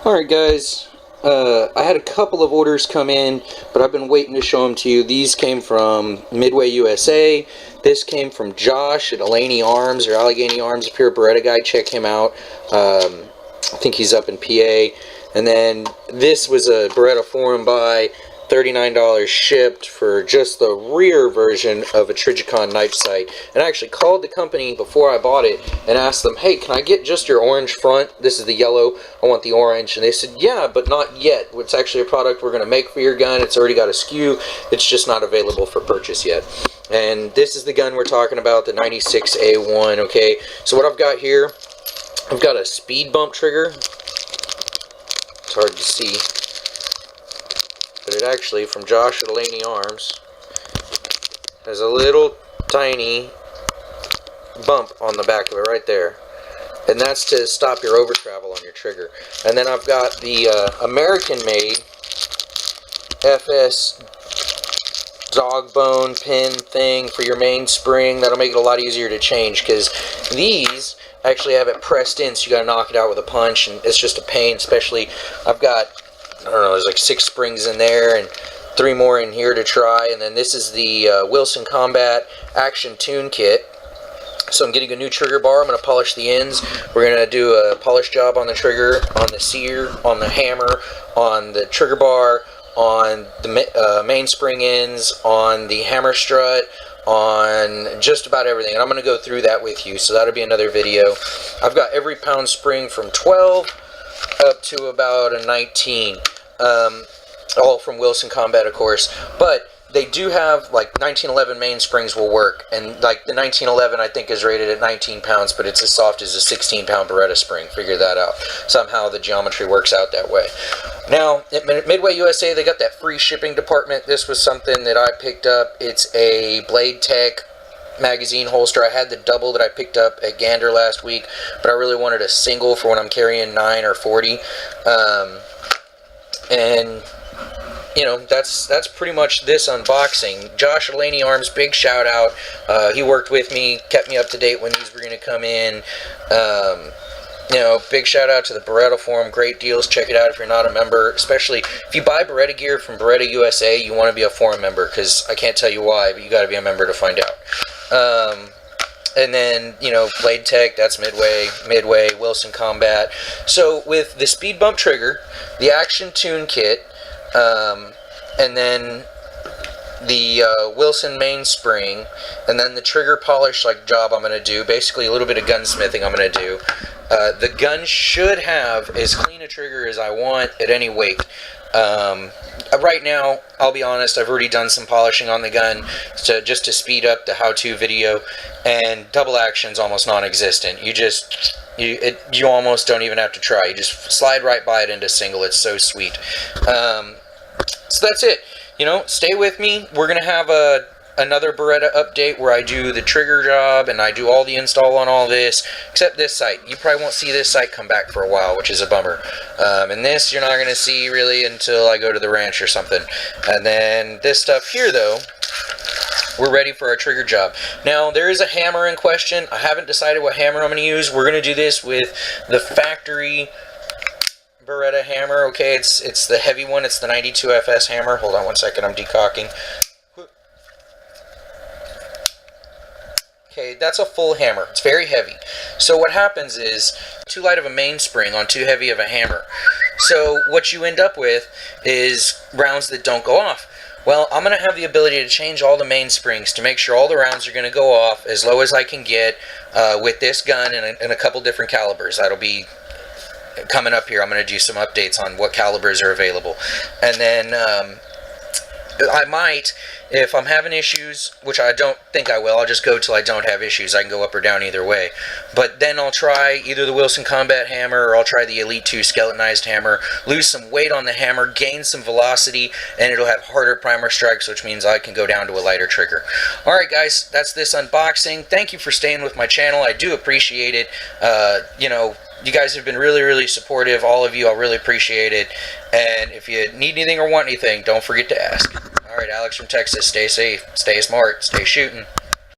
Alright guys, I had a couple of orders come in, but I've been waiting to show them to you. These came from Midway, USA. This came from Josh at Alleghney Arms, or Alleghney Arms, if you're a Beretta guy, check him out. I think he's up in PA. And then this was a Beretta forum buy, $39 shipped for just the rear version of a Trijicon knife sight. And I actually called the company before I bought it and asked them, hey, can I get just your orange front? This is the yellow, I want the orange. And they said, yeah, but not yet. It's actually a product we're going to make for your gun. It's already got a SKU. It's just not available for purchase yet. And this is the gun we're talking about, the 96A1, okay? So what I've got here, I've got a speed bump trigger. It's hard to see, but it actually, from Josh at Alleghney Arms, has a little tiny bump on the back of it right there, and that's to stop your over travel on your trigger. And then I've got the American-made FS dog bone pin thing for your mainspring. That'll make it a lot easier to change, because these actually have it pressed in, so you gotta knock it out with a punch, and it's just a pain. Especially, I've got, I don't know, there's like 6 springs in there and 3 more in here to try. And then this is the Wilson Combat Action Tune Kit. So I'm getting a new trigger bar. I'm going to polish the ends. We're going to do a polish job on the trigger, on the sear, on the hammer, on the trigger bar, on the mainspring ends, on the hammer strut, on just about everything. And I'm going to go through that with you, so that'll be another video. I've got every pound spring from 12 up to about a 19, all from Wilson Combat, of course. But they do have, like, 1911 mainsprings will work, and like the 1911 I think is rated at 19 pounds, but it's as soft as a 16-pound Beretta spring. Figure that out. Somehow the geometry works out that way. Now, at Midway USA, they got that free shipping department. This was something that I picked up. It's a Blade Tech magazine holster. I had the double that I picked up at Gander last week, but I really wanted a single for when I'm carrying 9 or 40. And you know, that's pretty much this unboxing. Josh at Alleghney Arms, big shout out. He worked with me, kept me up to date when these were going to come in. You know, big shout out to the Beretta forum. Great deals. Check it out if you're not a member. Especially if you buy Beretta gear from Beretta USA, you want to be a forum member, because I can't tell you why, but you got to be a member to find out. And then, you know, Blade Tech, that's Midway, Wilson Combat. So with the speed bump trigger, the Action Tune Kit, and then the Wilson mainspring, and then the trigger polish job I'm going to do, basically a little bit of gunsmithing I'm going to do. The gun should have as clean a trigger as I want at any weight. Right now, I'll be honest, I've already done some polishing on the gun just to speed up the how-to video, and double action's almost non-existent. You almost don't even have to try. You just slide right by it into single. It's so sweet. So that's it. You know, stay with me. We're going to have another Beretta update where I do the trigger job and I do all the install on all this, except this sight. You probably won't see this sight come back for a while, which is a bummer. And this you're not going to see really until I go to the ranch or something. And then this stuff here, though, we're ready for our trigger job. Now, there is a hammer in question. I haven't decided what hammer I'm going to use. We're going to do this with the factory Beretta hammer. Okay, it's the heavy one. It's the 92FS hammer. Hold on one second. I'm decocking. Okay, that's a full hammer. It's very heavy. So what happens is too light of a mainspring on too heavy of a hammer. So what you end up with is rounds that don't go off. Well, I'm going to have the ability to change all the mainsprings to make sure all the rounds are going to go off as low as I can get with this gun and a couple different calibers. That'll be coming up here. I'm going to do some updates on what calibers are available. And then I might, if I'm having issues, which I don't think I will, I'll just go till I don't have issues. I can go up or down either way. But then I'll try either the Wilson Combat hammer or I'll try the Elite 2 skeletonized hammer, lose some weight on the hammer, gain some velocity, and it'll have harder primer strikes, which means I can go down to a lighter trigger. Alright guys, that's this unboxing. Thank you for staying with my channel. I do appreciate it. You know, you guys have been really, really supportive. All of you, I really appreciate it. And if you need anything or want anything, don't forget to ask. Alright, Alex from Texas, stay safe, stay smart, stay shooting.